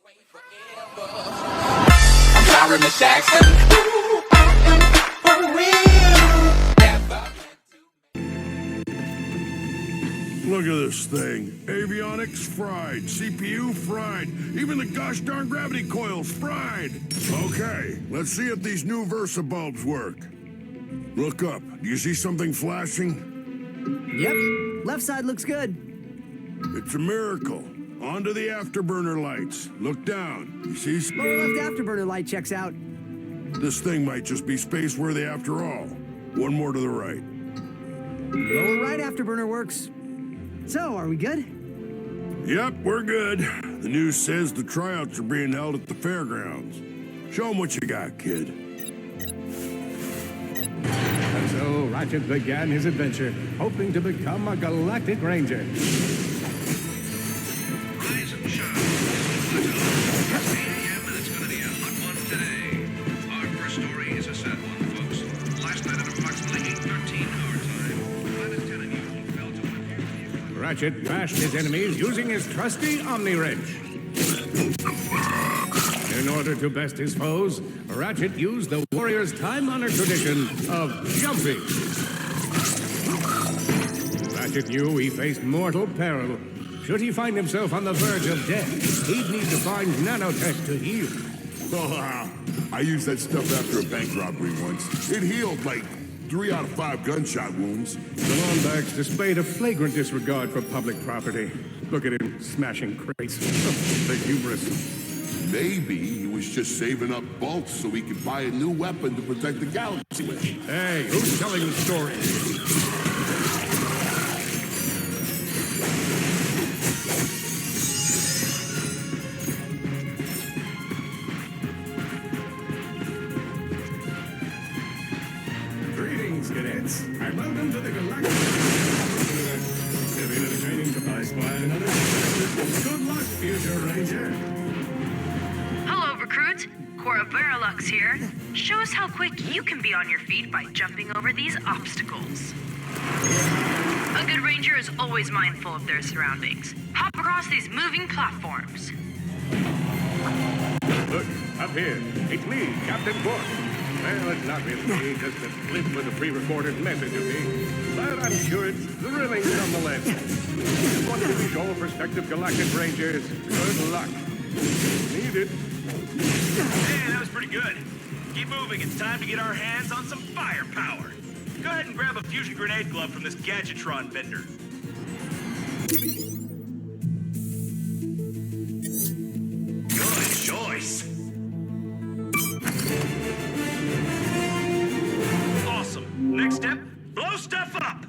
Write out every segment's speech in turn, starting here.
I'm sorry, Miss Jackson. Ooh, I am for real. Never Look at this thing. Avionics fried, CPU fried, even the gosh darn gravity coils fried. Okay, let's see if these new Versa bulbs work. Look up. Do you see something flashing? Yep, left side looks good. It's a miracle. Onto the afterburner lights. Look down. You see? Lower left afterburner light checks out. This thing might just be space-worthy after all. One more to the right. Lower right afterburner works. So, are we good? Yep, we're good. The news says the tryouts are being held at the fairgrounds. Show 'em what you got, kid. And so Ratchet began his adventure, hoping to become a galactic ranger. Rise and shine. It's 8 a.m. and it's going to be a hot one today. Our first story is a sad one, folks. Last night at approximately 8:13 our time, Planet 10 unusually fell to one. Ratchet bashed his enemies using his trusty Omni Wrench. In order to best his foes, Ratchet used the warrior's time-honored tradition of jumping. Ratchet knew he faced mortal peril. Should he find himself on the verge of death, he'd need to find nanotech to heal. Oh, I used that stuff after a bank robbery once. It healed like 3 out of 5 gunshot wounds. The Lombax displayed a flagrant disregard for public property. Look at him smashing crates. The hubris. Maybe he was just saving up bolts so he could buy a new weapon to protect the galaxy with. Hey, who's telling the story? Greetings, cadets, and welcome to the Galactic. Have you been training device by another? Good luck, future ranger. Hello, recruits. Cora Verilux here. Show us how quick you can be on your feet by jumping over these obstacles. A good ranger is always mindful of their surroundings. Hop across these moving platforms. Look, up here. It's me, Captain Quark. Well, it's not really me, just a clip with a pre-recorded message of me. But I'm sure it's thrilling nonetheless. Just want to wish all prospective Galactic Rangers good luck. Needed. Hey, that was pretty good. Keep moving. It's time to get our hands on some firepower. Go ahead and grab a fusion grenade glove from this Gadgetron vendor. Good choice. Awesome. Next step, blow stuff up.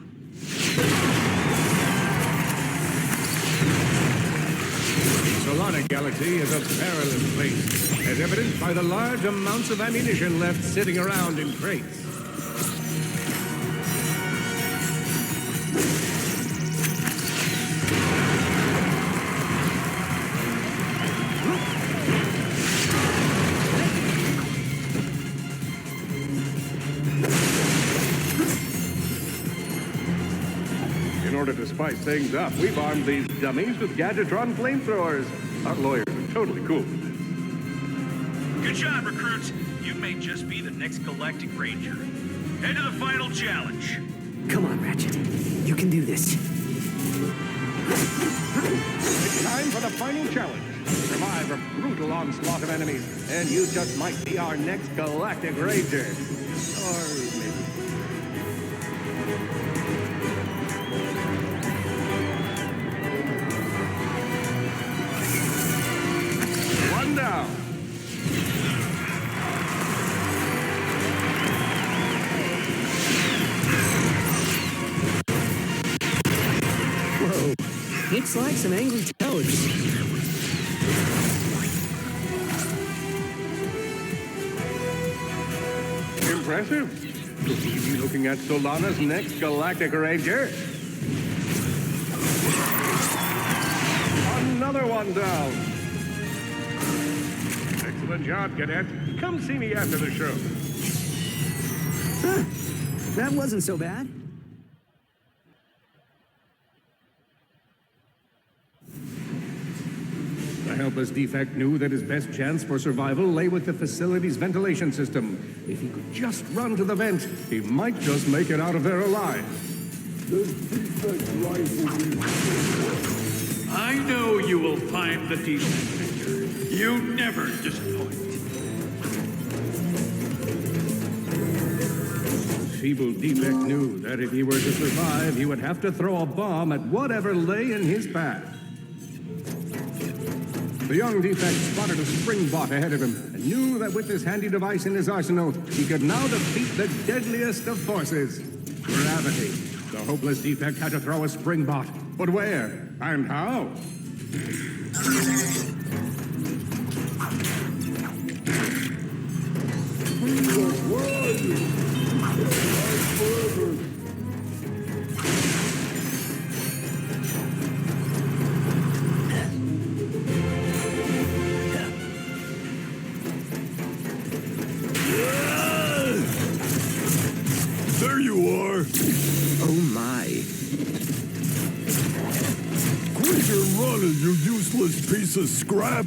Solana Galaxy is a perilous place, as evidenced by the large amounts of ammunition left sitting around in crates. In order to spice things up, we've armed these dummies with Gadgetron flamethrowers. Our lawyers are totally cool. Good job, recruits. You may just be the next Galactic Ranger. Head to the final challenge. Come on, Ratchet. You can do this. It's time for the final challenge. Survive a brutal onslaught of enemies, and you just might be our next Galactic Ranger. Or maybe... One down. Whoa, looks like some angry toads. Impressive. You'll be looking at Solana's next Galactic Ranger. Another one down. Excellent job, Cadet. Come see me after the show. Huh, that wasn't so bad. helpless defect knew that his best chance for survival lay with the facility's ventilation system. If he could just run to the vent, he might just make it out of there alive. This defect rifle is... I know you will find the defect, Victor. You never disappoint. Feeble defect knew that if he were to survive, he would have to throw a bomb at whatever lay in his path. The young defect spotted a spring bot ahead of him and knew that with this handy device in his arsenal, he could now defeat the deadliest of forces, gravity. The hopeless defect had to throw a spring bot, but where and how? Where are you? Forever. There you are! Oh my. Quit your running, you useless piece of scrap!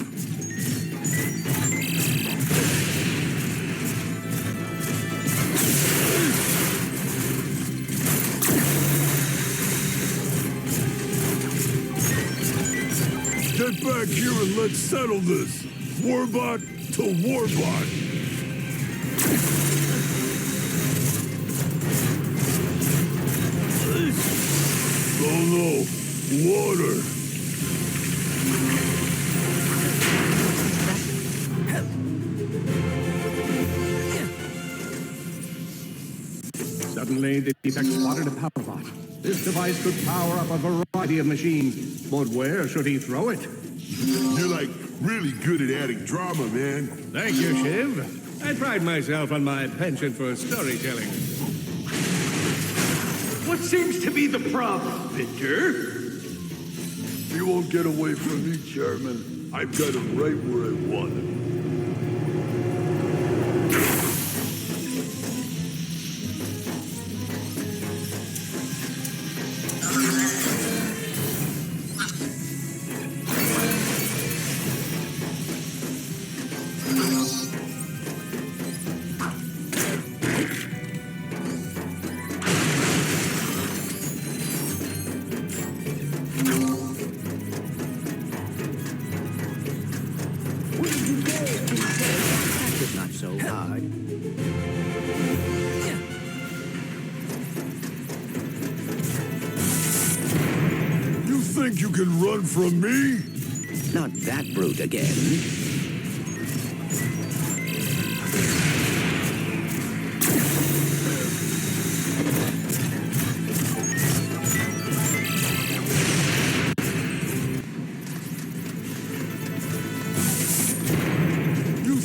Get back here and let's settle this! Warbot to Warbot! Oh no! Water! Suddenly, the defect spotted a power bot. This device could power up a variety of machines, but where should he throw it? You're like really good at adding drama, man. Thank you, Shiv. I pride myself on my penchant for storytelling. What seems to be the problem, Victor? You won't get away from me, Chairman. I've got him right where I want him. Not so hard. You think you can run from me? Not that brute again.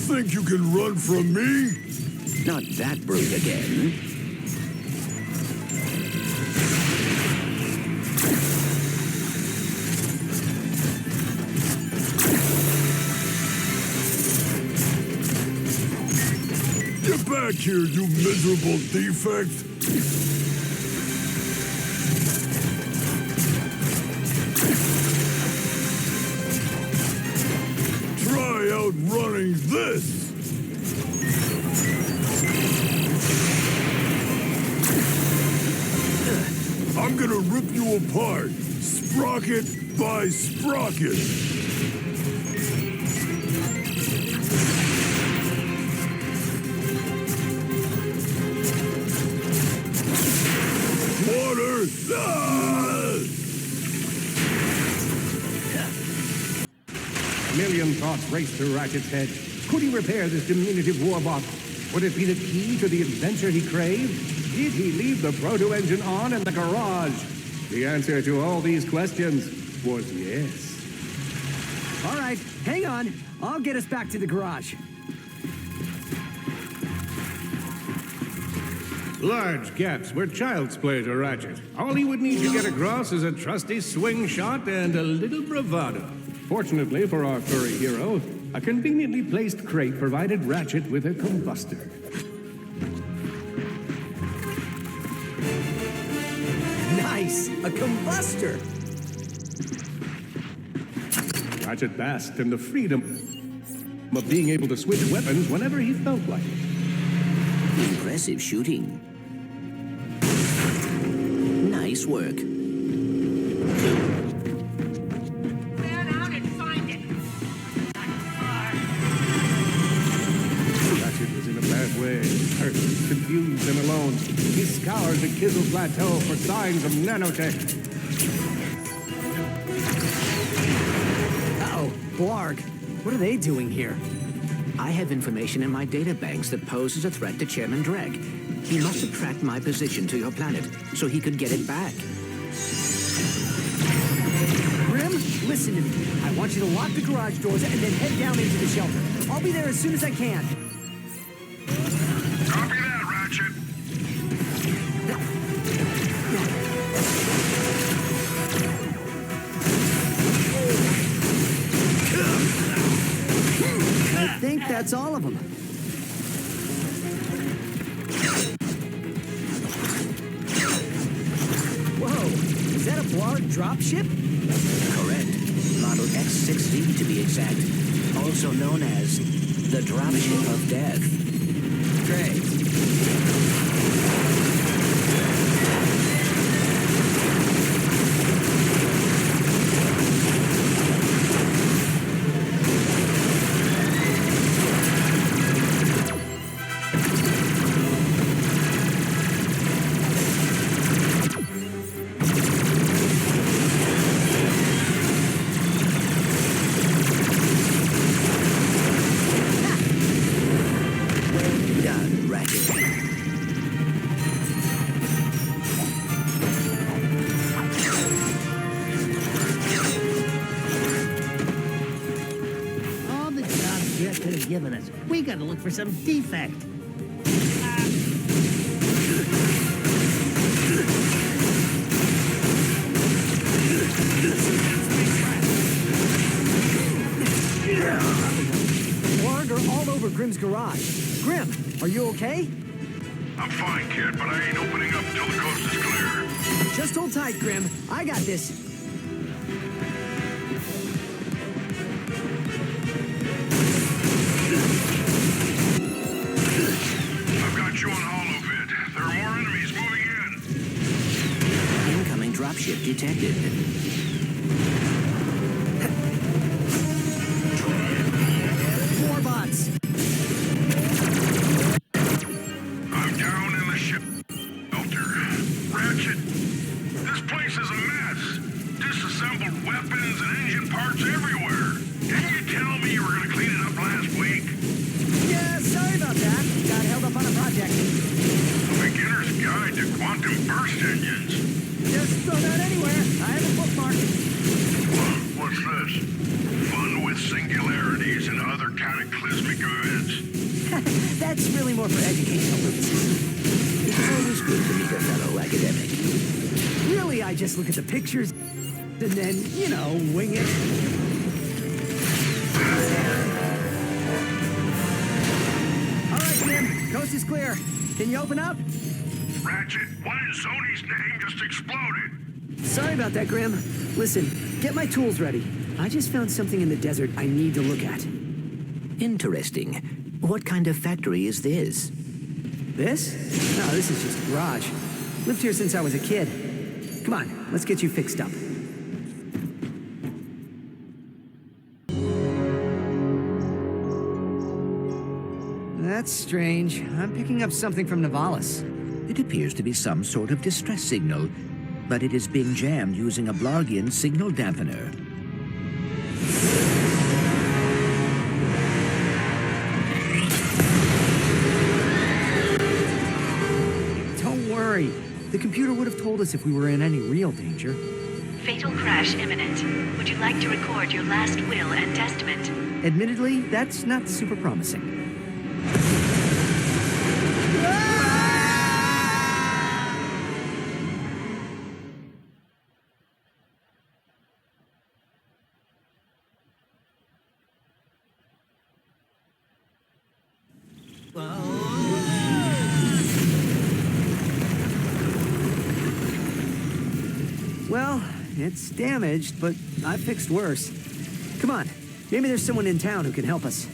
Think you can run from me? Not that brute again. Get back here, you miserable defect! Try outrunning this! I'm gonna rip you apart, sprocket by sprocket! Water! Ah! A million thoughts raced through Ratchet's head. Could he repair this diminutive warbot? Would it be the key to the adventure he craved? Did he leave the proto-engine on in the garage? The answer to all these questions was yes. All right, hang on. I'll get us back to the garage. Large gaps were child's play to Ratchet. All he would need to get across is a trusty swing shot and a little bravado. Fortunately for our furry hero, a conveniently placed crate provided Ratchet with a combustor. Nice! A combustor! Ratchet basked in the freedom of being able to switch weapons whenever he felt like it. Impressive shooting. Nice work. Ratchet was in a bad way, hurt, confused, and alone. He scoured the Kizzle Plateau for signs of nanotech. Uh-oh, Blarg. What are they doing here? I have information in my data banks that poses a threat to Chairman Dreg. He must have tracked my position to your planet so he could get it back. Grim, listen to me. I want you to lock the garage doors and then head down into the shelter. I'll be there as soon as I can. Copy that, Ratchet. I think that's all of them. Whoa, is that a Blarg dropship? Correct. Model X-60 to be exact. Also known as the Dropship of Death. Great. Done, Ratchet. All the jobs Jet could have given us. We gotta look for some defect. Blarg are all over Grim's garage. Grim, are you okay? I'm fine, kid, but I ain't opening up till the coast is clear. Just hold tight, Grim. I got this. I've got you on holovid. There are more enemies moving in. Incoming dropship detected. More bots. I'm down in the ship shelter. Ratchet, this place is a mess. Disassembled weapons and engine parts everywhere. Didn't you tell me you were going to clean it up last week? Yeah, sorry about that. Got held up on a project. A beginner's guide to quantum burst engines. Just throw that anywhere. I have a bookmark. What's this? Fun with singularities and other cataclysmic events. That's really more for educational purposes. It's always good to meet a fellow academic. Really, I just look at the pictures and then, wing it. All right, Grim. Coast is clear. Can you open up? Ratchet, what in Sony's name just exploded? Sorry about that, Grim. Listen, get my tools ready. I just found something in the desert I need to look at. Interesting. What kind of factory is this? This? No, this is just a garage. Lived here since I was a kid. Come on, let's get you fixed up. That's strange. I'm picking up something from Nivalis. It appears to be some sort of distress signal, but it is being jammed using a Blargian signal dampener. Don't worry. The computer would have told us if we were in any real danger. Fatal crash imminent. Would you like to record your last will and testament? Admittedly, that's not super promising. Well, it's damaged, but I fixed worse. Come Come on. Maybe there's someone in town who can help us.